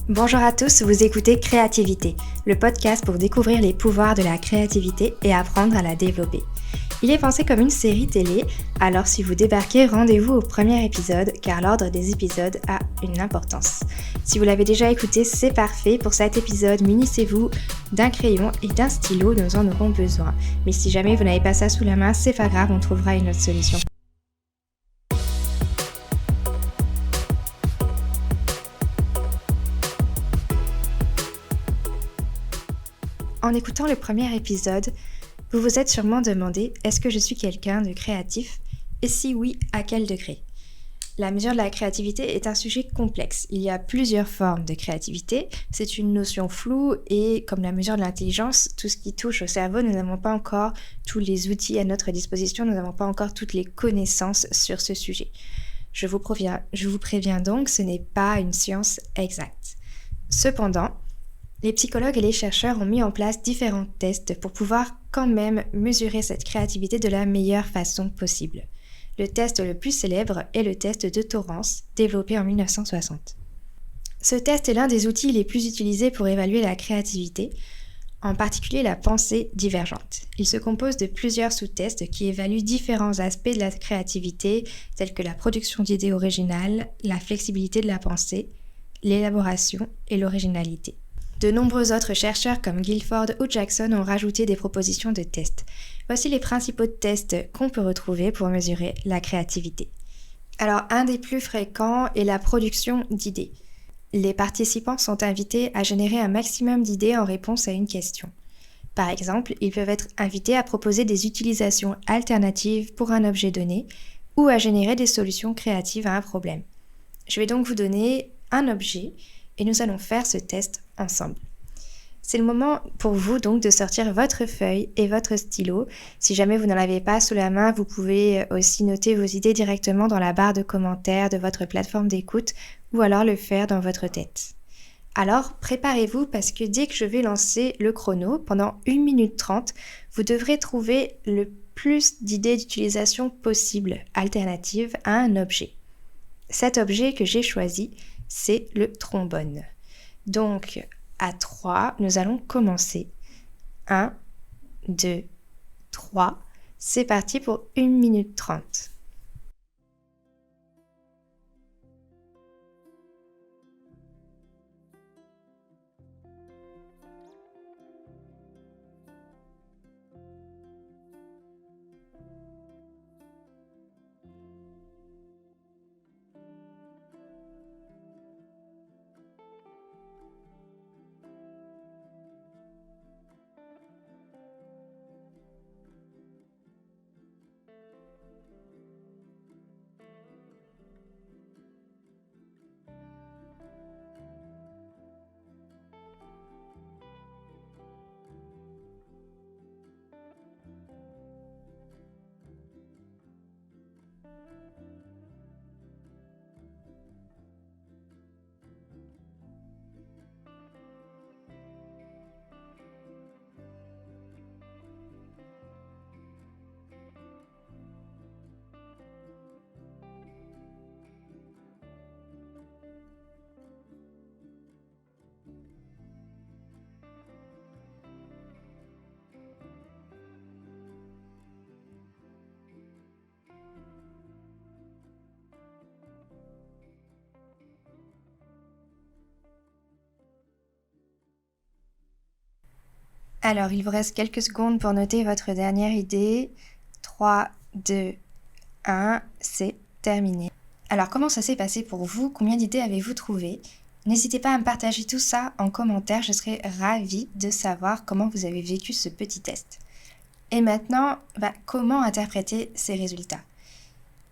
Bonjour à tous, vous écoutez Créativité, le podcast pour découvrir les pouvoirs de la créativité et apprendre à la développer. Il est pensé comme une série télé, alors si vous débarquez, rendez-vous au premier épisode car l'ordre des épisodes a une importance. Si vous l'avez déjà écouté, c'est parfait. Pour cet épisode, munissez-vous d'un crayon et d'un stylo, nous en aurons besoin. Mais si jamais vous n'avez pas ça sous la main, c'est pas grave, on trouvera une autre solution. En écoutant le premier épisode, vous vous êtes sûrement demandé « Est-ce que je suis quelqu'un de créatif ? Et si oui, à quel degré ?» La mesure de la créativité est un sujet complexe. Il y a plusieurs formes de créativité. C'est une notion floue et comme la mesure de l'intelligence, tout ce qui touche au cerveau, nous n'avons pas encore tous les outils à notre disposition, nous n'avons pas encore toutes les connaissances sur ce sujet. Je vous préviens donc, ce n'est pas une science exacte. Cependant, les psychologues et les chercheurs ont mis en place différents tests pour pouvoir quand même mesurer cette créativité de la meilleure façon possible. Le test le plus célèbre est le test de Torrance, développé en 1960. Ce test est l'un des outils les plus utilisés pour évaluer la créativité, en particulier la pensée divergente. Il se compose de plusieurs sous-tests qui évaluent différents aspects de la créativité, tels que la production d'idées originales, la flexibilité de la pensée, l'élaboration et l'originalité. De nombreux autres chercheurs comme Guilford ou Jackson ont rajouté des propositions de tests. Voici les principaux tests qu'on peut retrouver pour mesurer la créativité. Alors, un des plus fréquents est la production d'idées. Les participants sont invités à générer un maximum d'idées en réponse à une question. Par exemple, ils peuvent être invités à proposer des utilisations alternatives pour un objet donné ou à générer des solutions créatives à un problème. Je vais donc vous donner un objet et nous allons faire ce test ensemble. C'est le moment pour vous donc de sortir votre feuille et votre stylo. Si jamais vous n'en avez pas sous la main, vous pouvez aussi noter vos idées directement dans la barre de commentaires de votre plateforme d'écoute ou alors le faire dans votre tête. Alors, préparez-vous parce que dès que je vais lancer le chrono, pendant 1 minute 30, vous devrez trouver le plus d'idées d'utilisation possibles, alternatives à un objet. Cet objet que j'ai choisi, c'est le trombone. Donc, à 3, nous allons commencer. 1, 2, 3. C'est parti pour 1 minute 30. Alors, il vous reste quelques secondes pour noter votre dernière idée. 3, 2, 1, c'est terminé. Alors, comment ça s'est passé pour vous ? Combien d'idées avez-vous trouvé ? N'hésitez pas à me partager tout ça en commentaire, je serai ravie de savoir comment vous avez vécu ce petit test. Et maintenant, comment interpréter ces résultats ?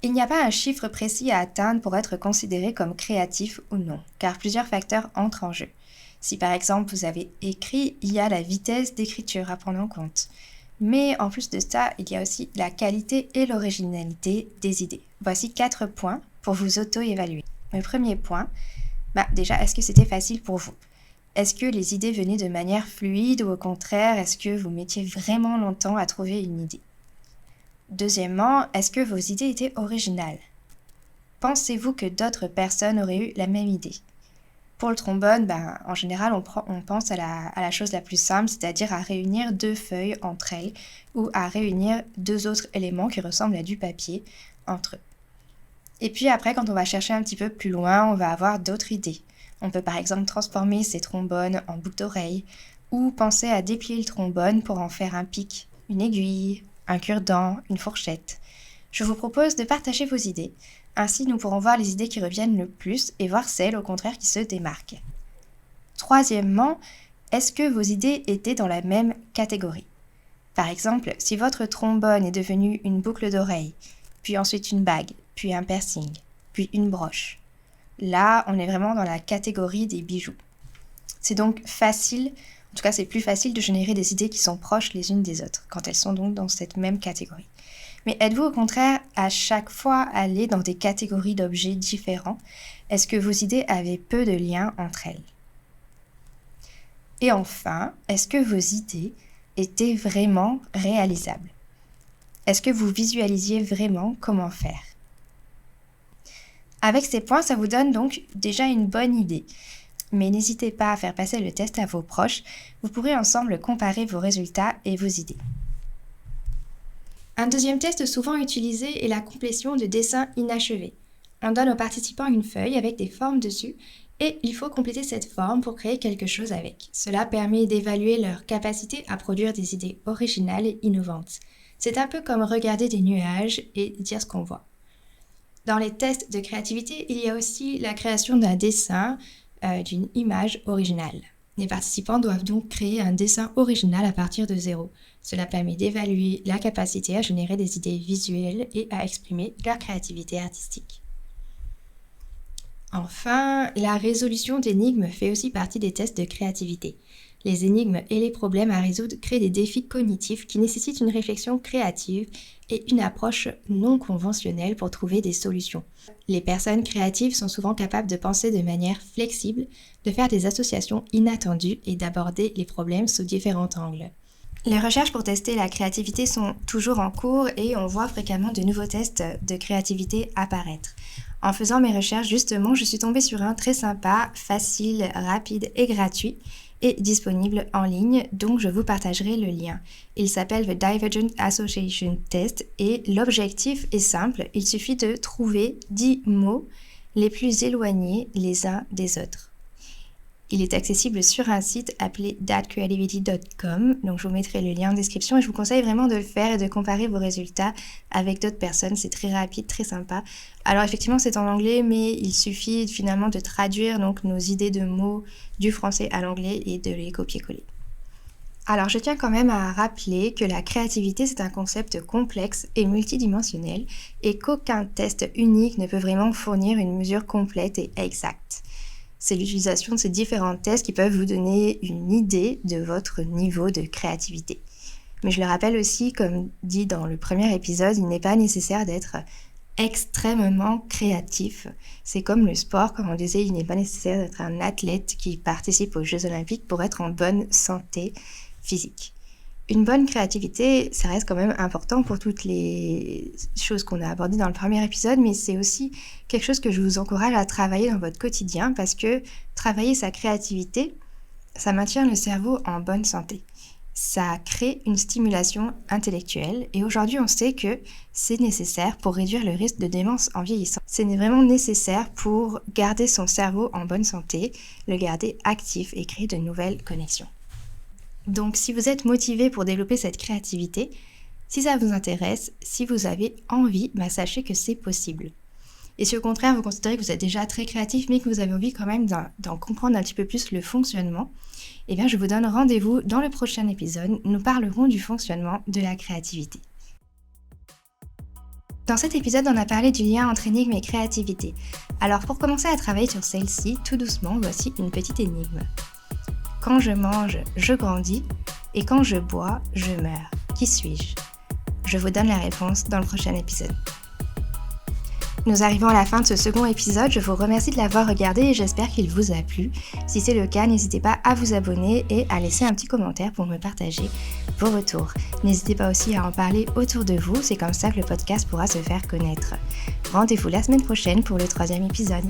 Il n'y a pas un chiffre précis à atteindre pour être considéré comme créatif ou non, car plusieurs facteurs entrent en jeu. Si par exemple vous avez écrit, il y a la vitesse d'écriture à prendre en compte. Mais en plus de ça, il y a aussi la qualité et l'originalité des idées. Voici 4 points pour vous auto-évaluer. Le premier point, déjà, est-ce que c'était facile pour vous ? Est-ce que les idées venaient de manière fluide ou au contraire, est-ce que vous mettiez vraiment longtemps à trouver une idée ? Deuxièmement, est-ce que vos idées étaient originales ? Pensez-vous que d'autres personnes auraient eu la même idée ? Pour le trombone, en général, on pense à la chose la plus simple, c'est-à-dire à réunir 2 feuilles entre elles ou à réunir 2 autres éléments qui ressemblent à du papier entre eux. Et puis après, quand on va chercher un petit peu plus loin, on va avoir d'autres idées. On peut par exemple transformer ces trombones en boucles d'oreilles ou penser à déplier le trombone pour en faire un pic, une aiguille, un cure-dent, une fourchette. Je vous propose de partager vos idées. Ainsi, nous pourrons voir les idées qui reviennent le plus et voir celles, au contraire, qui se démarquent. Troisièmement, est-ce que vos idées étaient dans la même catégorie ? Par exemple, si votre trombone est devenu une boucle d'oreille, puis ensuite une bague, puis un piercing, puis une broche. Là, on est vraiment dans la catégorie des bijoux. C'est donc facile, en tout cas c'est plus facile de générer des idées qui sont proches les unes des autres, quand elles sont donc dans cette même catégorie. Mais êtes-vous au contraire à chaque fois allé dans des catégories d'objets différents ? Est-ce que vos idées avaient peu de liens entre elles ? Et enfin, est-ce que vos idées étaient vraiment réalisables ? Est-ce que vous visualisiez vraiment comment faire ? Avec ces points, ça vous donne donc déjà une bonne idée. Mais n'hésitez pas à faire passer le test à vos proches, vous pourrez ensemble comparer vos résultats et vos idées. Un deuxième test souvent utilisé est la complétion de dessins inachevés. On donne aux participants une feuille avec des formes dessus et il faut compléter cette forme pour créer quelque chose avec. Cela permet d'évaluer leur capacité à produire des idées originales et innovantes. C'est un peu comme regarder des nuages et dire ce qu'on voit. Dans les tests de créativité, il y a aussi la création d'un dessin, d'une image originale. Les participants doivent donc créer un dessin original à partir de zéro. Cela permet d'évaluer la capacité à générer des idées visuelles et à exprimer leur créativité artistique. Enfin, la résolution d'énigmes fait aussi partie des tests de créativité. Les énigmes et les problèmes à résoudre créent des défis cognitifs qui nécessitent une réflexion créative et une approche non conventionnelle pour trouver des solutions. Les personnes créatives sont souvent capables de penser de manière flexible, de faire des associations inattendues et d'aborder les problèmes sous différents angles. Les recherches pour tester la créativité sont toujours en cours et on voit fréquemment de nouveaux tests de créativité apparaître. En faisant mes recherches, justement, je suis tombée sur un très sympa, facile, rapide et gratuit et disponible en ligne, donc je vous partagerai le lien. Il s'appelle The Divergent Association Test et l'objectif est simple, il suffit de trouver 10 mots les plus éloignés les uns des autres. Il est accessible sur un site appelé thatcreativity.com, donc je vous mettrai le lien en description et je vous conseille vraiment de le faire et de comparer vos résultats avec d'autres personnes, c'est très rapide, très sympa. Alors effectivement c'est en anglais, mais il suffit finalement de traduire donc nos idées de mots du français à l'anglais et de les copier-coller. Alors je tiens quand même à rappeler que la créativité c'est un concept complexe et multidimensionnel et qu'aucun test unique ne peut vraiment fournir une mesure complète et exacte. C'est l'utilisation de ces différents tests qui peuvent vous donner une idée de votre niveau de créativité. Mais je le rappelle aussi, comme dit dans le premier épisode, il n'est pas nécessaire d'être extrêmement créatif. C'est comme le sport, comme on disait, il n'est pas nécessaire d'être un athlète qui participe aux Jeux Olympiques pour être en bonne santé physique. Une bonne créativité, ça reste quand même important pour toutes les choses qu'on a abordées dans le premier épisode, mais c'est aussi quelque chose que je vous encourage à travailler dans votre quotidien parce que travailler sa créativité, ça maintient le cerveau en bonne santé. Ça crée une stimulation intellectuelle et aujourd'hui on sait que c'est nécessaire pour réduire le risque de démence en vieillissant. C'est vraiment nécessaire pour garder son cerveau en bonne santé, le garder actif et créer de nouvelles connexions. Donc si vous êtes motivé pour développer cette créativité, si ça vous intéresse, si vous avez envie, sachez que c'est possible. Et si au contraire vous considérez que vous êtes déjà très créatif mais que vous avez envie quand même d'en comprendre un petit peu plus le fonctionnement, eh bien je vous donne rendez-vous dans le prochain épisode, nous parlerons du fonctionnement de la créativité. Dans cet épisode, on a parlé du lien entre énigme et créativité. Alors pour commencer à travailler sur celle-ci, tout doucement, voici une petite énigme. Quand je mange, je grandis, et quand je bois, je meurs. Qui suis-je ? Je vous donne la réponse dans le prochain épisode. Nous arrivons à la fin de ce second épisode, je vous remercie de l'avoir regardé et j'espère qu'il vous a plu. Si c'est le cas, n'hésitez pas à vous abonner et à laisser un petit commentaire pour me partager vos retours. N'hésitez pas aussi à en parler autour de vous, c'est comme ça que le podcast pourra se faire connaître. Rendez-vous la semaine prochaine pour le 3e épisode.